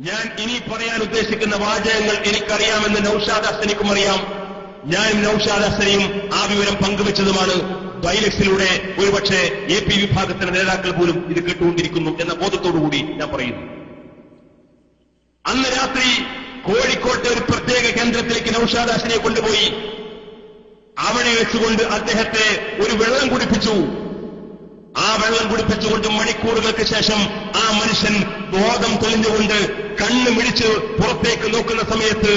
ഞാൻ ഇനി പറയാൻ ഉദ്ദേശിക്കുന്ന വാചകങ്ങൾ എനിക്കറിയാമെന്ന് നൌഷാദ് ഹസനിക്കും അറിയാം. ഞാനും നൌഷാദ് ഹസനെയും ആ വിവരം പങ്കുവച്ചതുമാണ്. ബൈലക്സിലൂടെ ഒരുപക്ഷെ AP വിഭാഗത്തിന്റെ നേതാക്കൾ പോലും ഇത് കേട്ടുകൊണ്ടിരിക്കുന്നു എന്ന ബോധത്തോടുകൂടി ഞാൻ പറയുന്നു. അന്ന് രാത്രി കോഴിക്കോട്ടെ ഒരു പ്രത്യേക കേന്ദ്രത്തിലേക്ക് നൌഷാദ് ഹസനെ കൊണ്ടുപോയി അവിടെ വെച്ചുകൊണ്ട് അദ്ദേഹത്തെ ഒരു വെള്ളം കുടിപ്പിച്ചു. ആ വെള്ളം കുടിപ്പിച്ചുകൊണ്ട് മണിക്കൂറുകൾക്ക് ശേഷം ആ മനുഷ്യൻ ബോധം തെളിഞ്ഞുകൊണ്ട് കണ്ണ് മിഴിച്ച് പുറത്തേക്ക് നോക്കുന്ന സമയത്ത്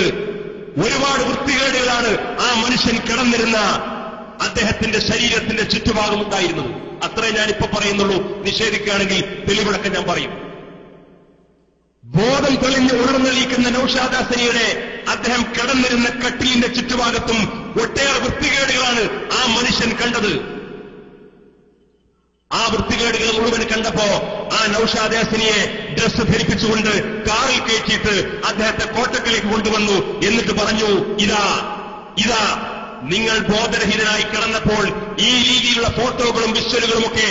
ഒരുപാട് വൃത്തികേടുകളാണ് ആ മനുഷ്യൻ കിടന്നിരുന്ന അദ്ദേഹത്തിന്റെ ശരീരത്തിന്റെ ചുറ്റുഭാഗമുണ്ടായിരുന്നത്. അത്രേ ഞാനിപ്പോ പറയുന്നുള്ളൂ. നിഷേധിക്കുകയാണെങ്കിൽ തെളിവടക്കം ഞാൻ പറയും. ബോധം തെളിഞ്ഞ് ഉണർന്നെണീക്കുന്ന നൌഷാദ് ഹസനിയുടെ അദ്ദേഹം കിടന്നിരുന്ന കട്ടിലിന്റെ ചുറ്റുഭാഗത്തും ഒട്ടേറെ വൃത്തികേടുകളാണ് ആ മനുഷ്യൻ കണ്ടത്. ആ വൃത്തികേടുകൾ മുഴുവൻ കണ്ടപ്പോ ആ നൌഷാദ് ഹസനിയെ ഡ്രസ്സ് ധരിപ്പിച്ചുകൊണ്ട് കാറിൽ കയറ്റിയിട്ട് അദ്ദേഹത്തെ കോട്ടക്കലേക്ക് കൊണ്ടുവന്നു. എന്നിട്ട് പറഞ്ഞു, ഇതാ നിങ്ങൾ ബോധരഹിതനായി കിടന്നപ്പോൾ ഈ രീതിയിലുള്ള ഫോട്ടോകളും വിഷ്വലുകളുമൊക്കെ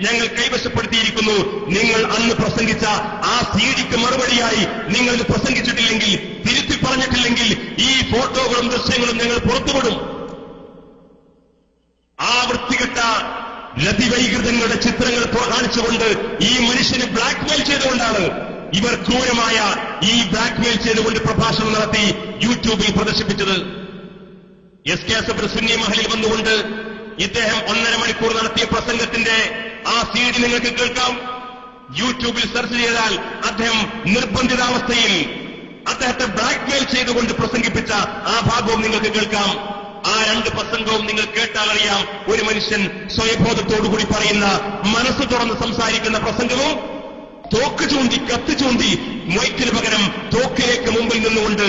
ഞങ്ങൾ കൈവശപ്പെടുത്തിയിരിക്കുന്നു. നിങ്ങൾ അന്ന് പ്രസംഗിച്ച ആ സീഡിക്ക് മറുപടിയായി നിങ്ങൾ ഇത് പ്രസംഗിച്ചിട്ടില്ലെങ്കിൽ, തിരുത്തി പറഞ്ഞിട്ടില്ലെങ്കിൽ ഈ ഫോട്ടോകളും ദൃശ്യങ്ങളും ഞങ്ങൾ പുറത്തുവിടും. ആ വൃത്തികെട്ട രതിവൈകൃതങ്ങളുടെ ചിത്രങ്ങൾ കാണിച്ചുകൊണ്ട് ഈ മനുഷ്യന് ബ്ലാക്ക്മെയിൽ ചെയ്തുകൊണ്ടാണ് ഇവർ ക്രൂരമായ ഈ ബ്ലാക്ക്മെയിൽ ചെയ്തുകൊണ്ട് പ്രഭാഷണം നടത്തി യൂട്യൂബിൽ പ്രദർശിപ്പിച്ചത്. SK അസബർ സുന്നി മഹലിൽ വന്നുകൊണ്ട് ഇദ്ദേഹം 1.5 മണിക്കൂർ നടത്തിയ പ്രസംഗത്തിന്റെ ആ സീഡി നിങ്ങൾക്ക് കേൾക്കാം. യൂട്യൂബിൽ സെർച്ച് ചെയ്താൽ അദ്ദേഹം നിർബന്ധിതാവസ്ഥയിൽ അദ്ദേഹത്തെ ബ്ലാക്ക്മെയിൽ ചെയ്തുകൊണ്ട് പ്രസംഗിപ്പിച്ച ആ ഭാഗവും നിങ്ങൾക്ക് കേൾക്കാം. ആ 2 പ്രസംഗവും നിങ്ങൾ കേട്ടാൽ അറിയാം, ഒരു മനുഷ്യൻ സ്വയബോധത്തോടുകൂടി പറയുന്ന, മനസ്സ് തുറന്ന് സംസാരിക്കുന്ന പ്രസംഗവും തോക്ക് ചൂണ്ടി കത്ത് ചൂണ്ടി മൈക്കിന് പകരം തോക്കിലേക്ക് മുമ്പിൽ നിന്നുകൊണ്ട്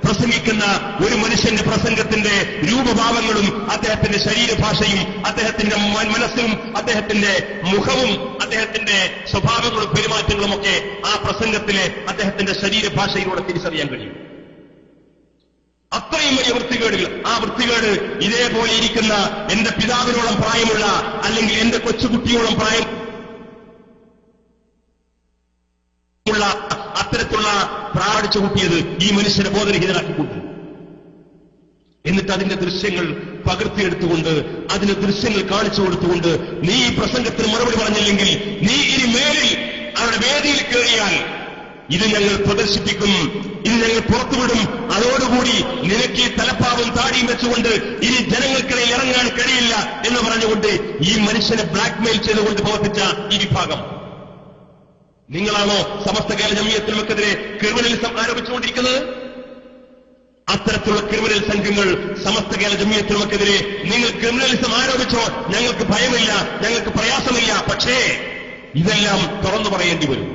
പ്രസംഗിക്കുന്ന ഒരു മനുഷ്യന്റെ പ്രസംഗത്തിന്റെ രൂപഭാവങ്ങളും അദ്ദേഹത്തിന്റെ ശരീരഭാഷയും അദ്ദേഹത്തിന്റെ മനസ്സും അദ്ദേഹത്തിന്റെ മുഖവും അദ്ദേഹത്തിന്റെ സ്വഭാവങ്ങളും പെരുമാറ്റങ്ങളുമൊക്കെ ആ പ്രസംഗത്തിലെ അദ്ദേഹത്തിന്റെ ശരീരഭാഷയിലൂടെ തിരിച്ചറിയാൻ കഴിയും. അത്രയും വലിയ വൃത്തികേടുകൾ. ആ വൃത്തികേട് ഇതേപോലെ ഇരിക്കുന്ന എന്റെ പിതാവിനോളം പ്രായമുള്ള അല്ലെങ്കിൽ എന്റെ കൊച്ചുകുട്ടിയോളം പ്രായമുള്ള അത്തരത്തിലുള്ള പ്രാടിച്ചു കൂട്ടിയത് ഈ മനുഷ്യനെ ബോധരഹിതനാക്കിക്കൊണ്ട്, എന്നിട്ട് അതിന്റെ ദൃശ്യങ്ങൾ പകർത്തിയെടുത്തുകൊണ്ട് അതിന്റെ ദൃശ്യങ്ങൾ കാണിച്ചു കൊടുത്തുകൊണ്ട്, നീ ഈ പ്രസംഗത്തിന് മറുപടി പറഞ്ഞില്ലെങ്കിൽ നീ ഇനി മേലിൽ അവരുടെ വേദിയിൽ കയറിയാൽ ഇത് ഞങ്ങൾ പ്രദർശിപ്പിക്കും, ഇത് ഞങ്ങൾ പുറത്തുവിടും, അതോടുകൂടി നിനക്ക് ഈ തലപ്പാവും താടിയും വെച്ചുകൊണ്ട് ഇനി ജനങ്ങൾക്കിടയിൽ ഇറങ്ങാൻ കഴിയില്ല എന്ന് പറഞ്ഞുകൊണ്ട് ഈ മനുഷ്യനെ ബ്ലാക്ക്മെയിൽ ചെയ്തുകൊണ്ട് പ്രവർത്തിച്ച ഈ വിഭാഗം. നിങ്ങളാണോ സമസ്ത കേരള ജംഇയ്യത്തുൽമക്കെതിരെ ക്രിമിനലിസം ആരോപിച്ചുകൊണ്ടിരിക്കുന്നത്? അത്തരത്തിലുള്ള ക്രിമിനൽ സംഘങ്ങൾ സമസ്ത കേരള ജംഇയ്യത്തുൽമക്കെതിരെ നിങ്ങൾ ക്രിമിനലിസം ആരോപിച്ചോ, ഞങ്ങൾക്ക് ഭയമില്ല, ഞങ്ങൾക്ക് പ്രയാസമില്ല. പക്ഷേ ഇതെല്ലാം തുറന്നു പറയേണ്ടി വരും.